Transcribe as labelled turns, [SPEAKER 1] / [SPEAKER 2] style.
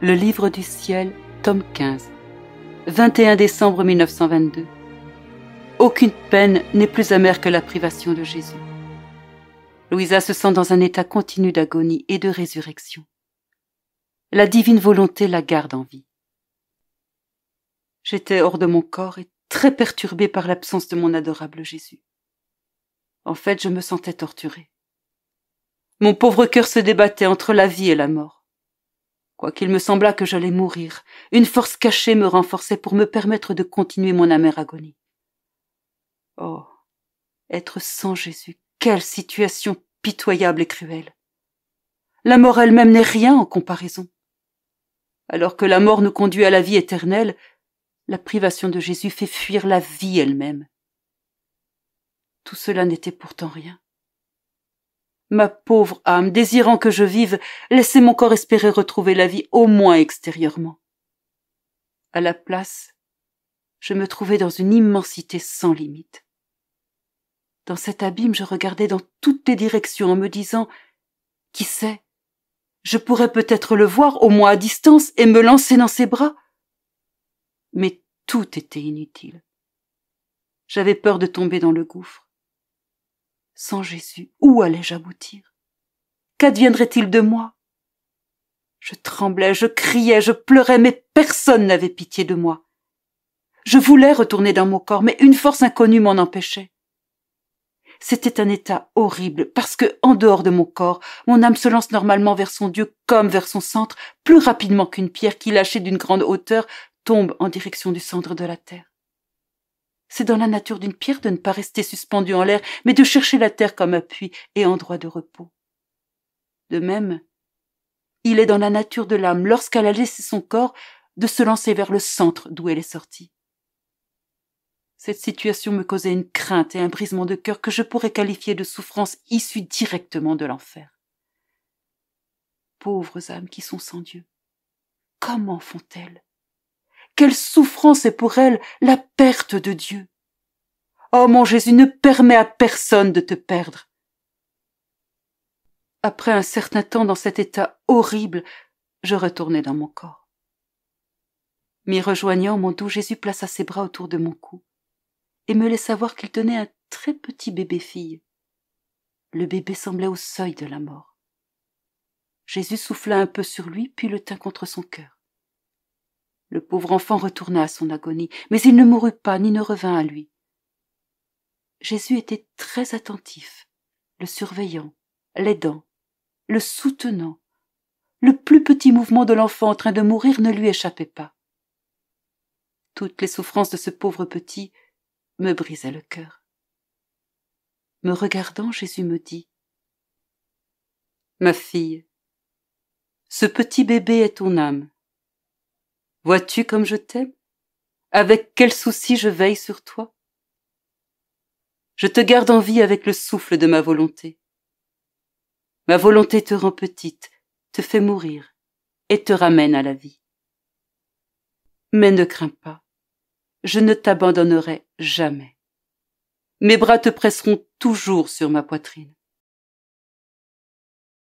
[SPEAKER 1] Le livre du ciel, tome 15, 21 décembre 1922. Aucune peine n'est plus amère que la privation de Jésus. Louisa se sent dans un état continu d'agonie et de résurrection. La divine volonté la garde en vie. J'étais hors de mon corps et très perturbée par l'absence de mon adorable Jésus. En fait, je me sentais torturée. Mon pauvre cœur se débattait entre la vie et la mort. Quoiqu'il me semblât que j'allais mourir, une force cachée me renforçait pour me permettre de continuer mon amère agonie. Oh, être sans Jésus, quelle situation pitoyable et cruelle. La mort elle-même n'est rien en comparaison. Alors que la mort nous conduit à la vie éternelle, la privation de Jésus fait fuir la vie elle-même. Tout cela n'était pourtant rien. Ma pauvre âme, désirant que je vive, laissait mon corps espérer retrouver la vie au moins extérieurement. À la place, je me trouvais dans une immensité sans limite. Dans cet abîme, je regardais dans toutes les directions en me disant « Qui sait, je pourrais peut-être le voir au moins à distance et me lancer dans ses bras ?» Mais tout était inutile. J'avais peur de tomber dans le gouffre. Sans Jésus, où allais-je aboutir? Qu'adviendrait-il de moi? Je tremblais, je criais, je pleurais, mais personne n'avait pitié de moi. Je voulais retourner dans mon corps, mais une force inconnue m'en empêchait. C'était un état horrible, parce que, en dehors de mon corps, mon âme se lance normalement vers son Dieu comme vers son centre, plus rapidement qu'une pierre qui, lâchée d'une grande hauteur, tombe en direction du centre de la terre. C'est dans la nature d'une pierre de ne pas rester suspendue en l'air, mais de chercher la terre comme appui et endroit de repos. De même, il est dans la nature de l'âme, lorsqu'elle a laissé son corps, de se lancer vers le centre d'où elle est sortie. Cette situation me causait une crainte et un brisement de cœur que je pourrais qualifier de souffrance issue directement de l'enfer. Pauvres âmes qui sont sans Dieu, comment font-elles? Quelle souffrance est pour elles la perte de Dieu! Oh mon Jésus, ne permets à personne de te perdre. Après un certain temps dans cet état horrible, je retournai dans mon corps. M'y rejoignant, mon doux Jésus plaça ses bras autour de mon cou et me laissa voir qu'il tenait un très petit bébé-fille. Le bébé semblait au seuil de la mort. Jésus souffla un peu sur lui, puis le tint contre son cœur. Le pauvre enfant retourna à son agonie, mais il ne mourut pas ni ne revint à lui. Jésus était très attentif, le surveillant, l'aidant, le soutenant. Le plus petit mouvement de l'enfant en train de mourir ne lui échappait pas. Toutes les souffrances de ce pauvre petit me brisaient le cœur. Me regardant, Jésus me dit « Ma fille, ce petit bébé est ton âme. Vois-tu comme je t'aime? Avec quel souci je veille sur toi? Je te garde en vie avec le souffle de ma volonté. Ma volonté te rend petite, te fait mourir et te ramène à la vie. Mais ne crains pas, je ne t'abandonnerai jamais. Mes bras te presseront toujours sur ma poitrine.